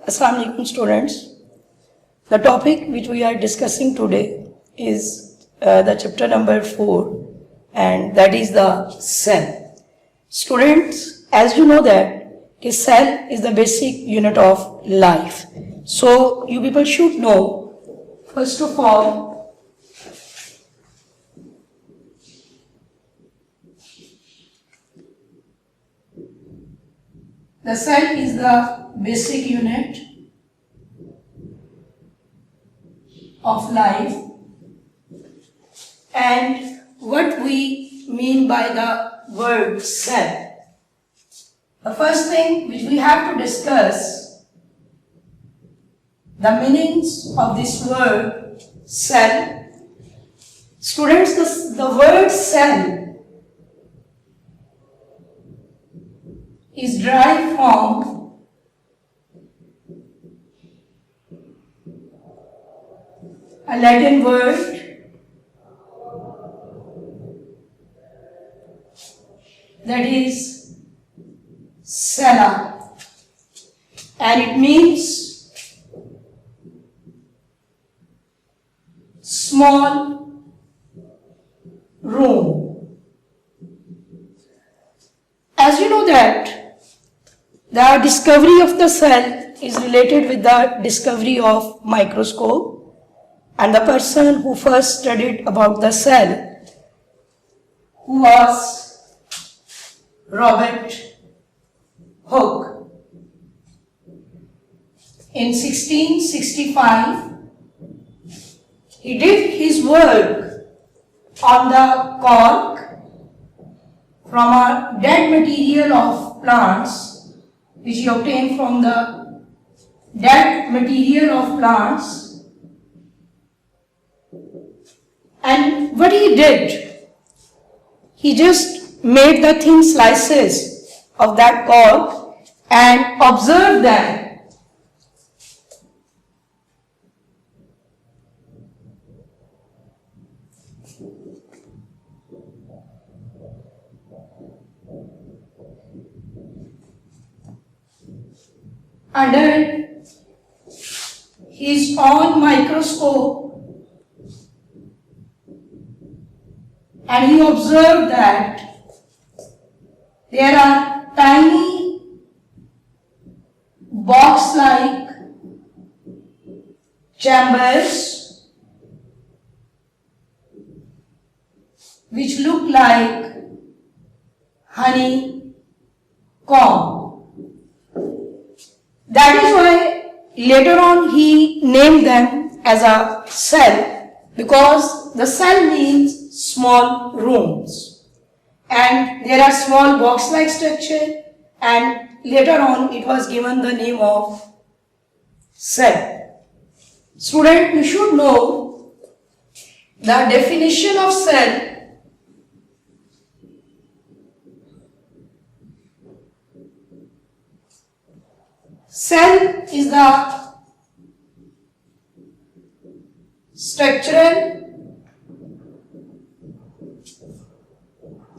Assalamu alaikum students. The topic which we are discussing today is the chapter number 4, and that is the cell. Students, as you know that a cell is the basic unit of life. So you people should know, first of all, the cell is the basic unit of life, and what we mean by the word cell. The first thing which we have to discuss, the meanings of this word cell. Students, the word cell is derived from a Latin word that is cella, and it means small room. As you know that the discovery of the cell is related with the discovery of microscope, and the person who first studied about the cell, who was Robert Hooke. In 1665, he did his work on the cork from a dead material of plants, which he obtained from the dead material of plants. And what he did, he just made the thin slices of that cork and observed them. Under his own microscope, and he observed that there are tiny box-like chambers which look like honey comb. That is why later on he named them as a cell, because the cell means small rooms, and there are small box-like structure, and later on it was given the name of cell. Student, you should know the definition of cell. Cell is the structural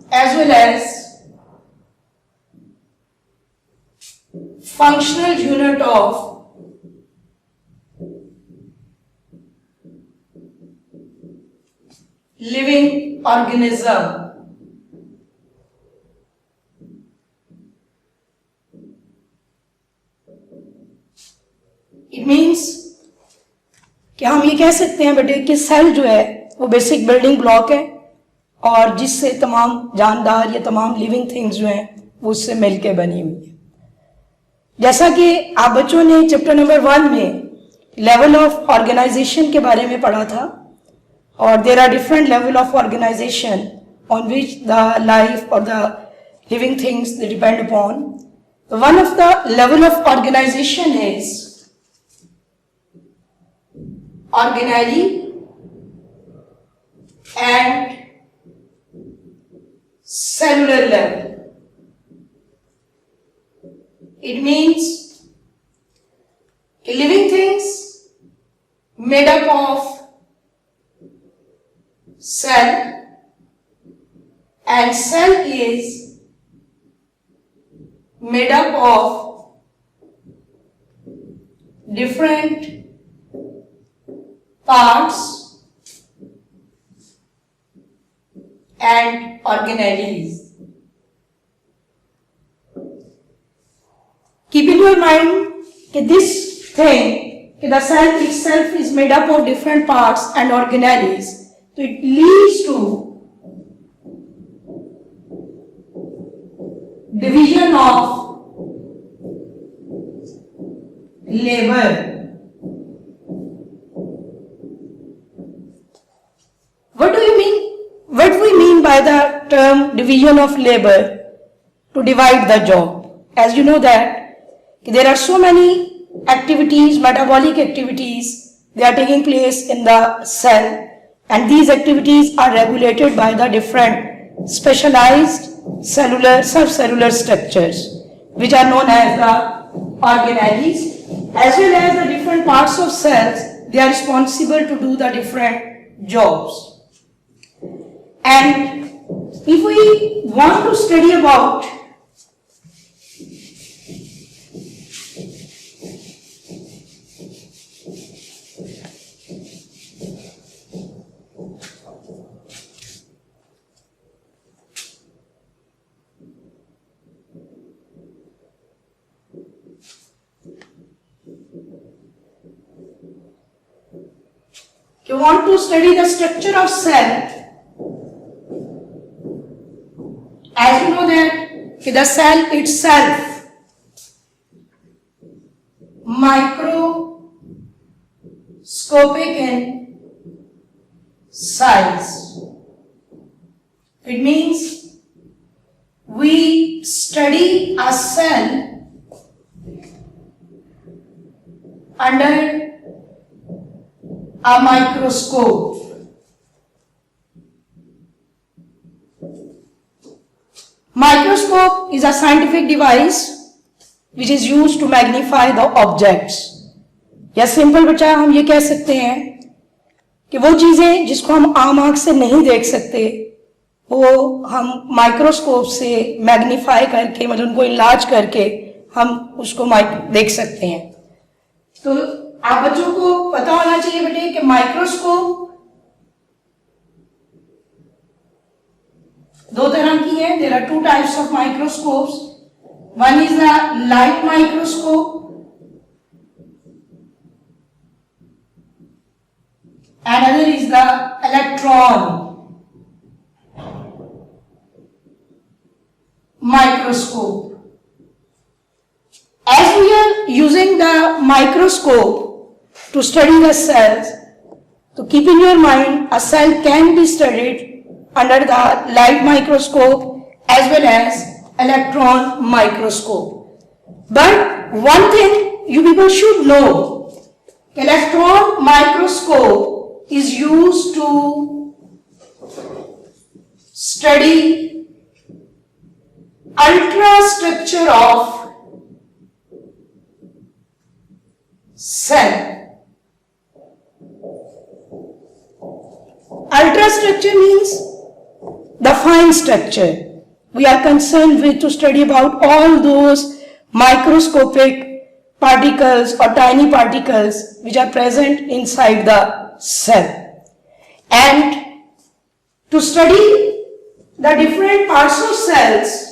as well as functional unit of living organism. It means कि हम ये कह सकते हैं बेटे कि cell जो है वो बेसिक बिल्डिंग ब्लॉक है, और जिससे तमाम जानदार या तमाम लिविंग थिंग्स जो हैं वो उससे मिलके बनी हुई है। जैसा कि आप बच्चों ने चैप्टर नंबर 1 में लेवल ऑफ ऑर्गेनाइजेशन के बारे में पढ़ा था, और there are different level of organization on which the life और the living things they depend upon. One of the level of organization is organelle and cellular level. It means living things made up of cell, and cell is made up of different parts and organelles. Keep in your mind that this thing, the cell itself is made up of different parts and organelles. So it leads to division of labor. What do you mean? What we mean by the term division of labor? To divide the job. As you know that there are so many activities, metabolic activities, they are taking place in the cell, and these activities are regulated by the different specialized cellular, subcellular structures, which are known as the organelles, as well as the different parts of cells. They are responsible to do the different jobs. And if we want to study about the structure of cell, as you know that the cell itself microscopic in size. It means we study a cell under a microscope. Microscope is a scientific device which is used to magnify the objects. या simple बच्चा हम ये कह सकते हैं कि वो चीजें जिसको हम आम आंख से नहीं देख सकते वो हम माइक्रोस्कोप से मैग्नीफाई करके मतलब उनको इलाज करके हम उसको देख सकते हैं. तो आप बच्चों को पता होना चाहिए बेटे कि माइक्रोस्कोप दो तरह की है. There are two types of microscopes. One is the light microscope and other is the electron microscope. As we are using the microscope to study the cells, so keep in your mind a cell can be studied under the light microscope as well as electron microscope. But one thing you people should know, electron microscope is used to study ultrastructure of cell. Ultrastructure means the fine structure. We are concerned with to study about all those microscopic particles or tiny particles which are present inside the cell. And to study the different parts of cells,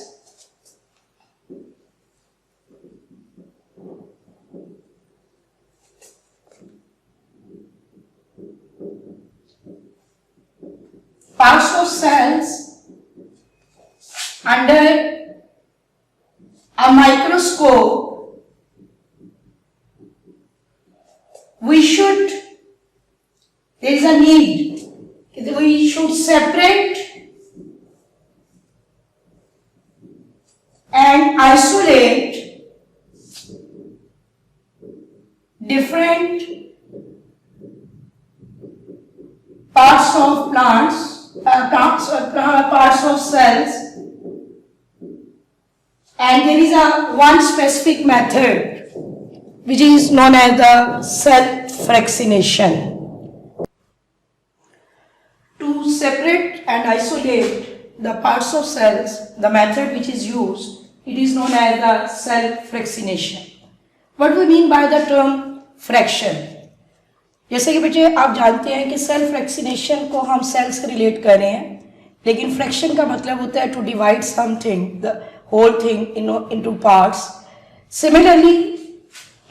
under a microscope, there is a need, we should separate and isolate different parts of parts of cells, and there is one specific method which is known as the cell fractionation. To separate and isolate the parts of cells, the method which is used, it is known as the cell fractionation. What we mean by the term fraction. जैसे कि बच्चे आप जानते हैं कि cell fractionation को हम cell से रिलेट कर रहे हैं, लेकिन फ्रैक्शन का मतलब होता है to divide something, the whole thing into parts. Similarly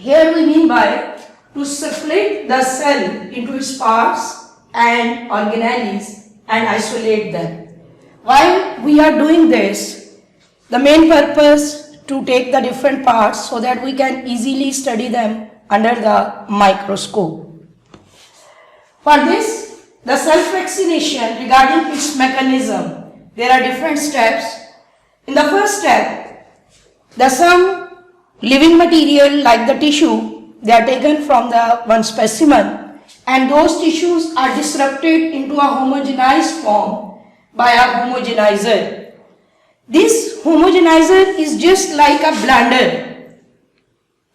here we mean by to split the cell into its parts and organelles and isolate them. While we are doing this, the main purpose to take the different parts so that we can easily study them under the microscope. For this, the cell fractionation regarding its mechanism, there are different steps. In the first step, the some living material like the tissue, they are taken from the one specimen, and those tissues are disrupted into a homogenized form by a homogenizer. This homogenizer is just like a blender.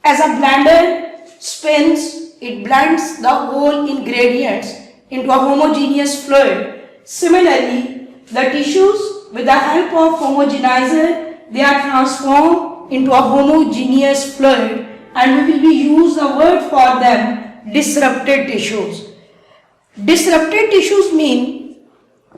As a blender spins, it blends the whole ingredients into a homogeneous fluid. Similarly, the tissues with the help of homogenizer, they are transformed into a homogeneous fluid, and we will be use the word for them disrupted tissues. Disrupted tissues mean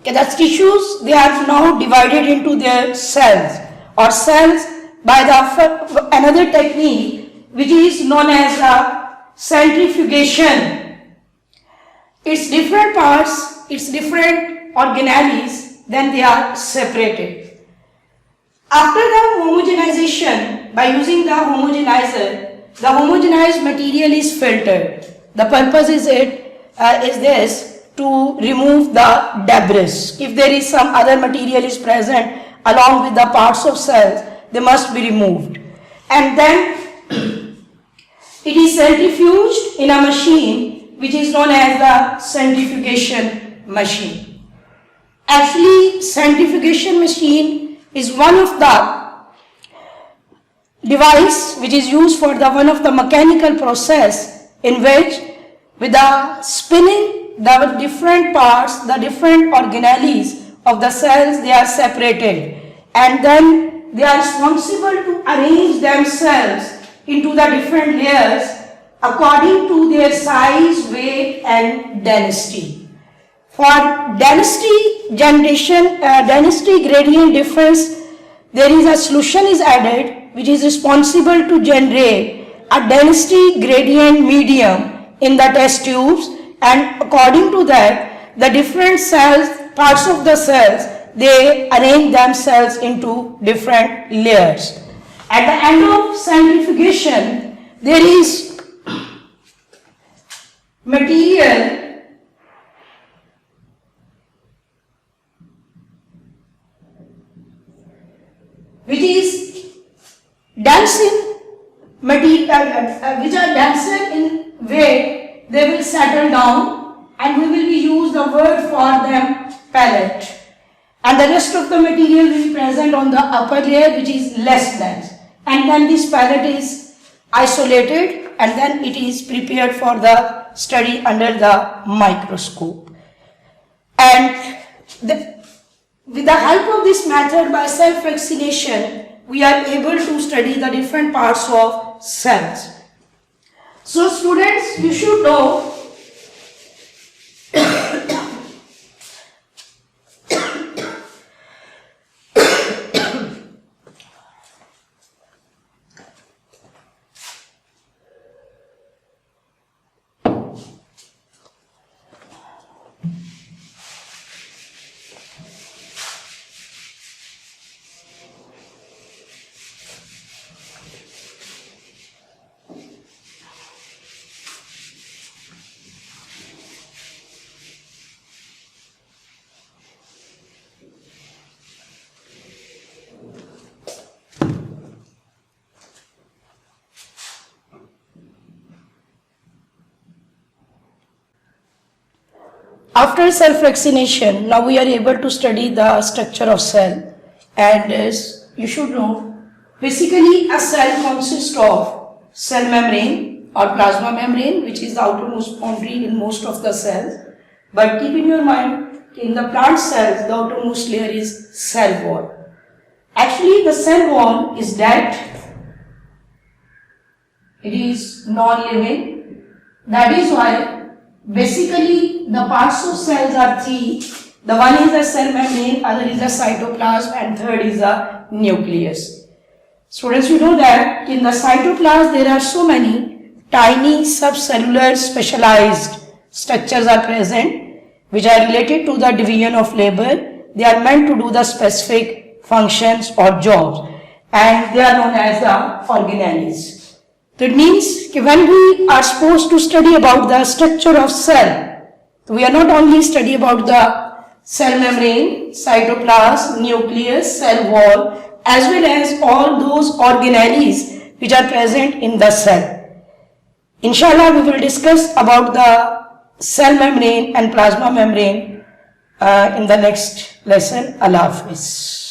that tissues, they are now divided into their cells or cells by the another technique which is known as centrifugation. Its different parts, its different organelles, then they are separated. After the homogenization, by using the homogenizer, the homogenized material is filtered. The purpose is this to remove the debris. If there is some other material is present along with the parts of cells, they must be removed. And then it is centrifuged in a machine which is known as the centrifugation machine. Actually, centrifugation machine is one of the device which is used for the one of the mechanical process in which with the spinning the different parts, the different organelles of the cells, they are separated, and then they are responsible to arrange themselves into the different layers according to their size, weight and density. For density generation, density gradient difference, there is a solution is added which is responsible to generate a density gradient medium in the test tubes, and according to that, the different cells, parts of the cells, they arrange themselves into different layers. At the end of centrifugation, there is material which is dense in material, which are denser in weight, they will settle down, and we will be use the word for them pellet, and the rest of the material will be present on the upper layer which is less dense, and then this pellet is isolated and then it is prepared for the study under the microscope. And with the help of this method, by cell fractionation, we are able to study the different parts of cells. So students, you should know after cell fractionation, now we are able to study the structure of cell, and as you should know, basically a cell consists of cell membrane or plasma membrane, which is the outermost boundary in most of the cells. But keep in your mind, in the plant cells, the outermost layer is cell wall. Actually, the cell wall is dead. It is non-living. That is why basically the parts of cells are three. The one is the cell membrane, other is the cytoplasm, and third is the nucleus. Students, you know that in the cytoplasm there are so many tiny subcellular specialized structures are present which are related to the division of labor. They are meant to do the specific functions or jobs, and they are known as the organelles. That means when we are supposed to study about the structure of cell, we are not only study about the cell membrane, cytoplasm, nucleus, cell wall, as well as all those organelles which are present in the cell. Inshallah, we will discuss about the cell membrane and plasma membrane in the next lesson. Allah Hafiz.